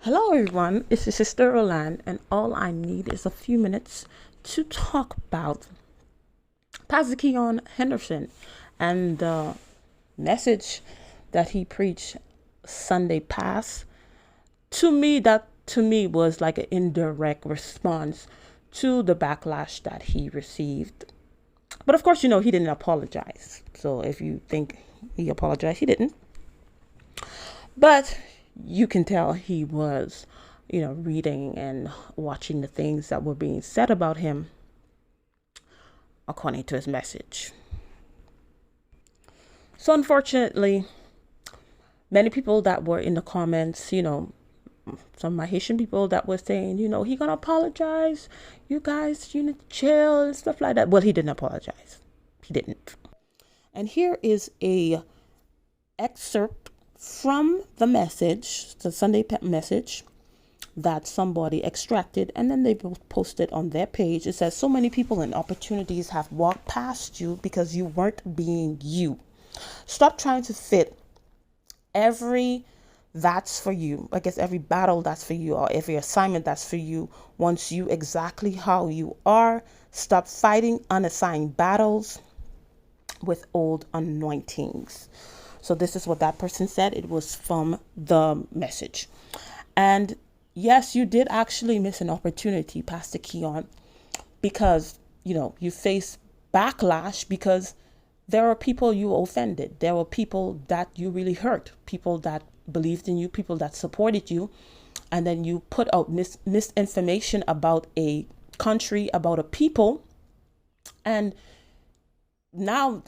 Hello, everyone. It's your sister Roland, and all I need is a few minutes to talk about Pastor Keion Henderson and the message that he preached Sunday past. That to me was like an indirect response to the backlash that he received. But of course, he didn't apologize. So if you think he apologized, he didn't. But you can tell he was, reading and watching the things that were being said about him according to his message. So unfortunately, many people that were in the comments, some of my Haitian people that were saying, he gonna apologize. You guys, you need to chill and stuff like that. Well, he didn't apologize. He didn't. And here is a excerpt from the message, the Sunday message that somebody extracted, and then they posted on their page. It says, so many people and opportunities have walked past you because you weren't being you. Stop trying to fit every that's for you. I guess every battle that's for you, or every assignment that's for you, wants you exactly how you are. Stop fighting unassigned battles with old anointings. So this is what that person said. It was from the message. And yes, you did actually miss an opportunity, Pastor Keion, because, you face backlash because there are people you offended. There were people that you really hurt, people that believed in you, people that supported you. And then you put out misinformation about a country, about a people. And now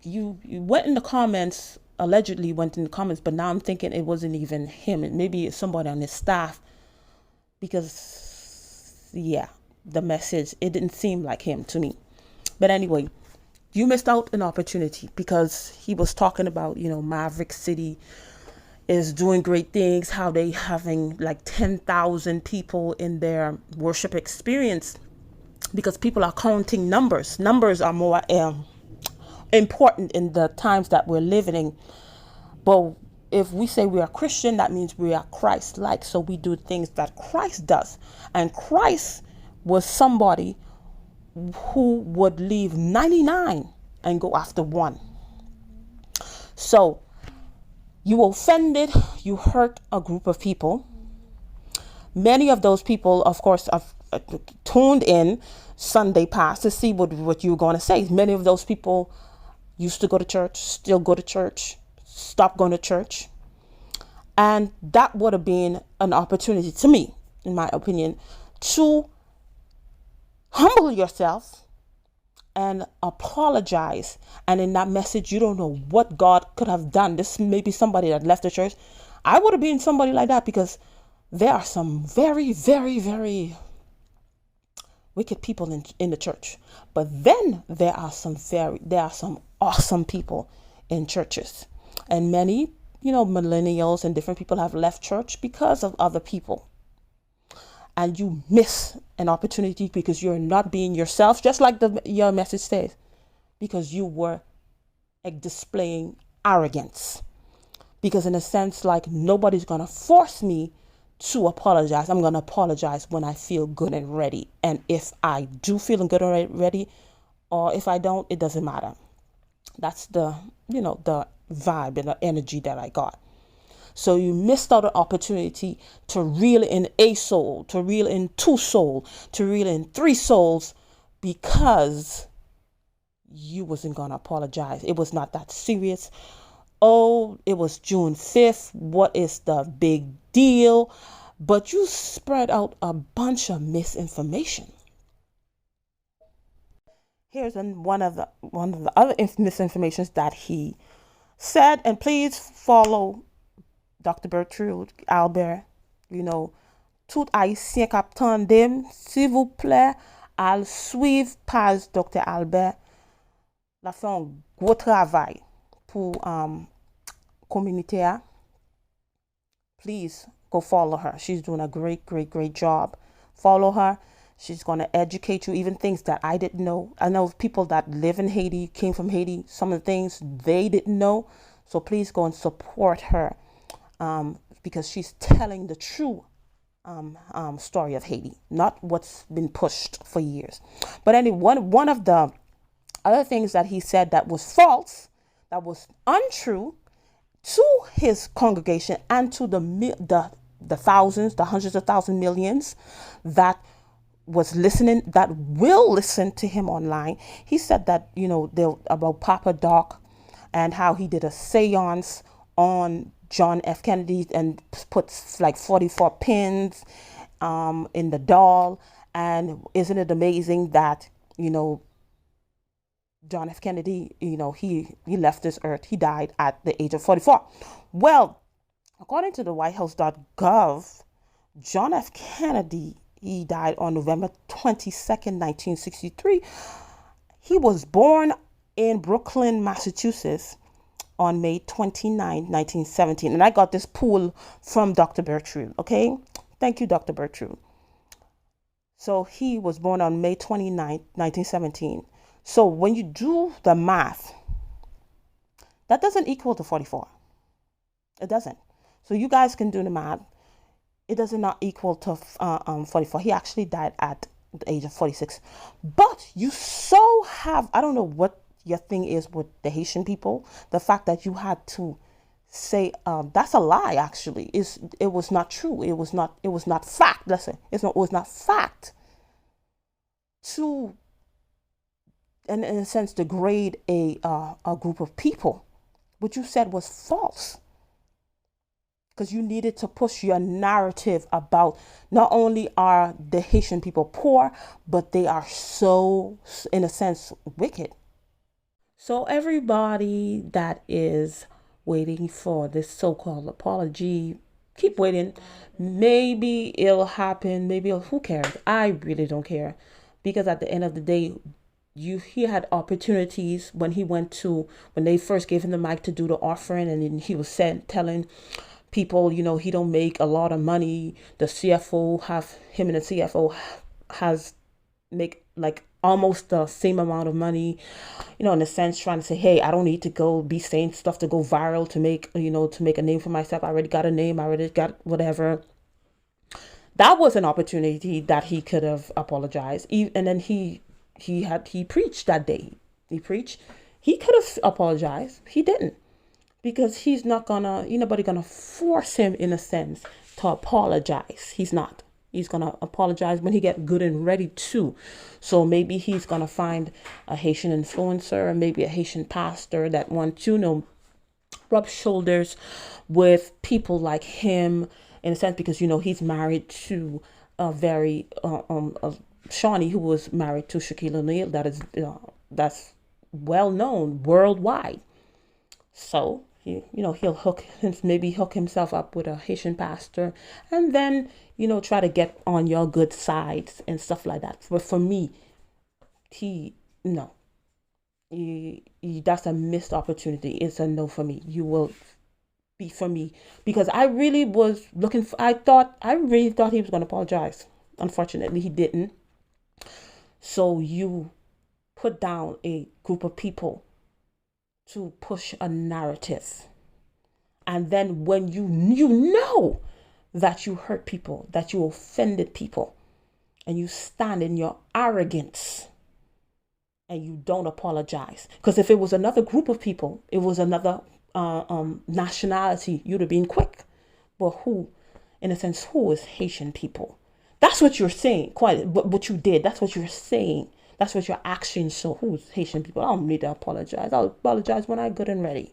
you went in the comments, allegedly went in the comments, but now I'm thinking it wasn't even him. Maybe it's somebody on his staff, because the message, it didn't seem like him to me. But anyway, you missed out an opportunity because he was talking about, Maverick City is doing great things, how they having like 10,000 people in their worship experience, because people are counting numbers. Numbers are more important in the times that we're living in. But if we say we are Christian, that means we are Christ-like. So we do things that Christ does. And Christ was somebody who would leave 99 and go after one. So you offended, you hurt a group of people. Many of those people, of course, have tuned in Sunday past to see what you were going to say. Many of those people used to go to church, still go to church, stop going to church. And that would have been an opportunity to me, in my opinion, to humble yourself and apologize. And in that message, you don't know what God could have done. This may be somebody that left the church. I would have been somebody like that, because there are some very, very, very wicked people in the church. But then there are some awesome people in churches. And many, millennials and different people have left church because of other people. And you miss an opportunity because you're not being yourself, just like your message says, because you were displaying arrogance. Because in a sense, like, nobody's going to force me to apologize. I'm going to apologize when I feel good and ready. And if I do feel good and ready, or if I don't, it doesn't matter. That's the vibe and the energy that I got. So you missed out an opportunity to reel in a soul, to reel in two souls, to reel in three souls, because you wasn't going to apologize. It was not that serious. Oh, it was June 5th. What is the big deal? But you spread out a bunch of misinformation. Here's one of the other misinformations that he said, and please follow Dr. Bertrude Albert. Tout haïtien k'ap tandem, s'il vous plaît, al suivre page Dr. Albert. La fait un gros travail pour communauté. Please go follow her. She's doing a great, great, great job. Follow her. She's going to educate you, even things that I didn't know. I know people that live in Haiti, came from Haiti, some of the things they didn't know. So please go and support her. because she's telling the true story of Haiti, not what's been pushed for years. But anyway, one of the other things that he said that was false, that was untrue to his congregation and to the thousands, the hundreds of thousands, millions that was listening, that will listen to him online. He said that, about Papa Doc and how he did a seance on John F. Kennedy and puts like 44 pins in the doll. And isn't it amazing that, John F. Kennedy, he left this earth. He died at the age of 44. Well, according to the whitehouse.gov, John F. Kennedy, he died on November 22nd, 1963. He was born in Brooklyn, Massachusetts on May 29, 1917. And I got this pool from Dr. Bertrude, okay? Thank you, Dr. Bertrude. So he was born on May 29, 1917. So when you do the math, that doesn't equal to 44. It doesn't. So you guys can do the math. It does not equal to 44. He actually died at the age of 46. But you so have, I don't know what your thing is with the Haitian people. The fact that you had to say, that's a lie, actually. It was not true. It was not fact. Listen, it was not fact to, in a sense, degrade a group of people. What you said was false. Because you needed to push your narrative about not only are the Haitian people poor, but they are so, in a sense, wicked. So everybody that is waiting for this so-called apology, keep waiting. Maybe it'll happen. Who cares? I really don't care. Because at the end of the day, he had opportunities when they first gave him the mic to do the offering, and then he was telling people, he don't make a lot of money. The CFO him and the CFO has make like almost the same amount of money, in a sense, trying to say, hey, I don't need to go be saying stuff to go viral to make a name for myself. I already got a name. I already got whatever. That was an opportunity that he could have apologized. And then he preached that day. He preached. He could have apologized. He didn't. Because he's not nobody gonna force him, in a sense, to apologize. He's not. He's gonna apologize when he get good and ready to. So maybe he's gonna find a Haitian influencer, or maybe a Haitian pastor that wants to, rub shoulders with people like him, in a sense, because he's married to a very Shawnee, who was married to Shaquille O'Neal. That's well known worldwide. So he'll hook himself up with a Haitian pastor, and then, try to get on your good sides and stuff like that. But for me, that's a missed opportunity. It's a no for me. You will be for me, because I really was I really thought he was going to apologize. Unfortunately, he didn't. So you put down a group of people to push a narrative. And then when you know that you hurt people, that you offended people, and you stand in your arrogance and you don't apologize. Because if it was another group of people, it was another nationality, you'd have been quick. But who is Haitian people? That's what you're saying. What you did, that's what you're saying. That's what your actions show. Who's Haitian people? I don't need to apologize. I'll apologize when I'm good and ready.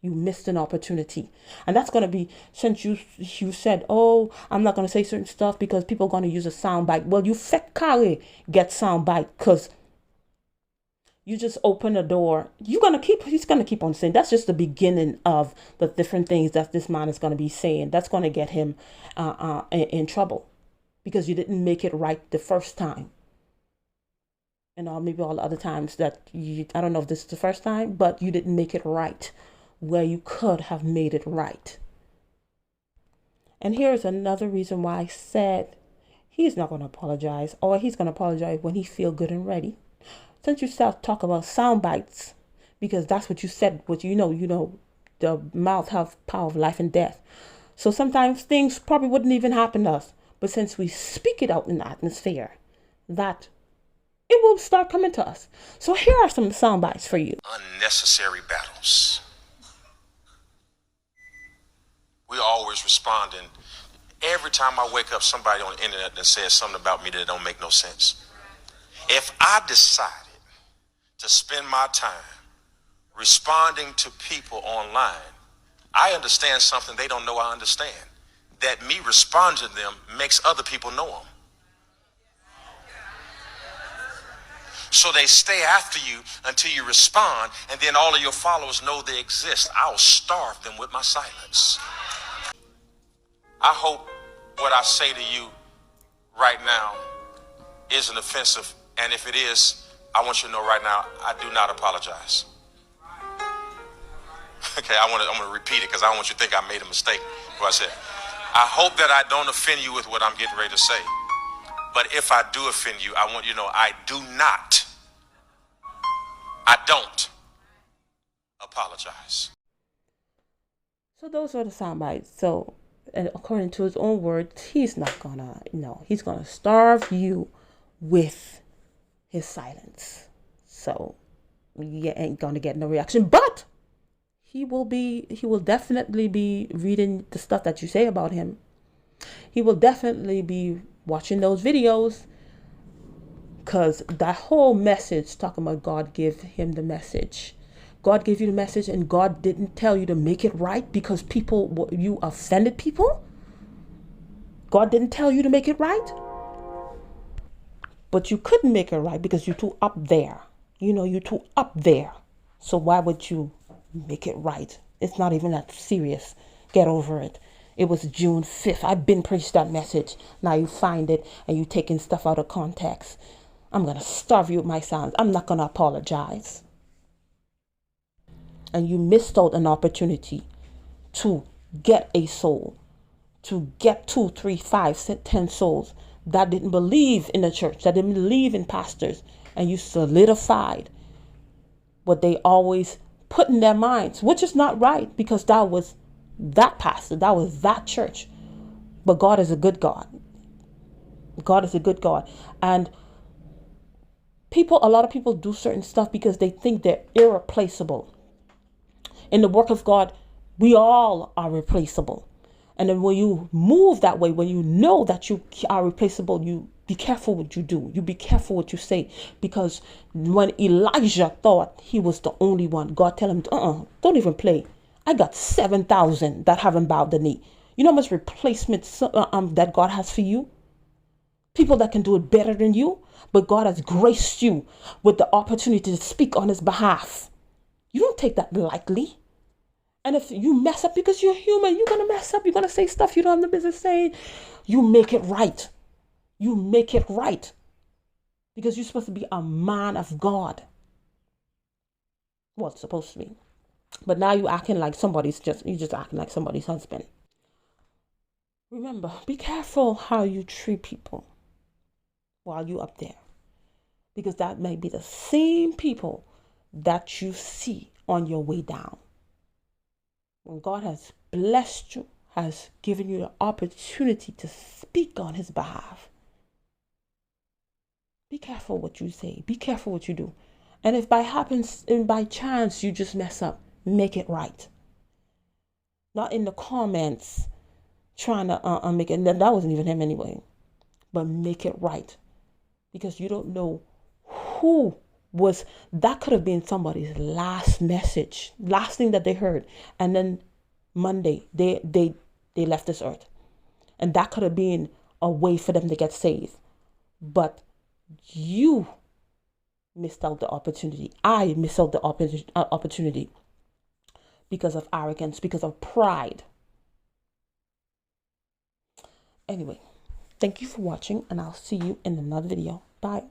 You missed an opportunity. And that's going to be, since you said, oh, I'm not going to say certain stuff because people are going to use a soundbite. Well, you fekale get soundbite, because you just open the door. He's going to keep on saying. That's just the beginning of the different things that this man is going to be saying. That's going to get him in trouble, because you didn't make it right the first time. And maybe all the other times that I don't know if this is the first time, but you didn't make it right where you could have made it right. And here's another reason why I said he's not going to apologize, or he's going to apologize when he feel good and ready. Since you start talk about sound bites, because that's what you said, what the mouth have power of life and death. So sometimes things probably wouldn't even happen to us. But since we speak it out in the atmosphere, that it will start coming to us. So here are some sound bites for you. Unnecessary battles. We always responding. Every time I wake up, somebody on the internet that says something about me that don't make no sense. If I decided to spend my time responding to people online, I understand something they don't know I understand. That me responding to them makes other people know them. So they stay after you until you respond, and then all of your followers know they exist. I'll starve them with my silence. I hope what I say to you right now isn't offensive, and if it is, I want you to know right now, I do not apologize. Okay, I'm gonna repeat it because I don't want you to think I made a mistake. What I said. I hope that I don't offend you with what I'm getting ready to say. But if I do offend you, I want you to know I don't apologize. So those are the sound bites. So, and according to his own words, he's not gonna, he's gonna starve you with his silence. So you ain't gonna get no reaction, but he will definitely be reading the stuff that you say about him. He will definitely be watching those videos, because that whole message talking about God give him the message. God gave you the message and God didn't tell you to make it right because you offended people. God didn't tell you to make it right. But you couldn't make it right because you're too up there. You're too up there. So why would you make it right? It's not even that serious. Get over it. It was June 5th. I've been preached that message. Now you find it and you taking stuff out of context. I'm going to starve you with my sounds. I'm not going to apologize. And you missed out an opportunity to get a soul, to get 2, 3, 5, 10 souls that didn't believe in the church, that didn't believe in pastors, and you solidified what they always put in their minds, which is not right, because that was that pastor, that was that church. But God is a good God. God is a good God. And a lot of people do certain stuff because they think they're irreplaceable. In the work of God, we all are replaceable. And then when you move that way, when you know that you are replaceable, you be careful what you do. You be careful what you say. Because when Elijah thought he was the only one, God tell him, don't even play. I got 7,000 that haven't bowed the knee. You know how much replacement that God has for you? People that can do it better than you. But God has graced you with the opportunity to speak on his behalf. You don't take that lightly. And if you mess up, because you're human, you're going to mess up. You're going to say stuff you don't have the business saying. You make it right. You make it right. Because you're supposed to be a man of God. Well, it's supposed to be. But now you're acting like you're just acting like somebody's husband. Remember, be careful how you treat people while you're up there. Because that may be the same people that you see on your way down. When God has blessed you, has given you the opportunity to speak on his behalf, be careful what you say. Be careful what you do. And if by chance you just mess up, make it right. Not in the comments trying to make it. That wasn't even him anyway. But make it right. Because you don't know that could have been somebody's last message, last thing that they heard. And then Monday, they left this earth. And that could have been a way for them to get saved. But you missed out the opportunity. I missed out the opportunity because of arrogance, because of pride. Anyway, thank you for watching, and I'll see you in another video. Bye.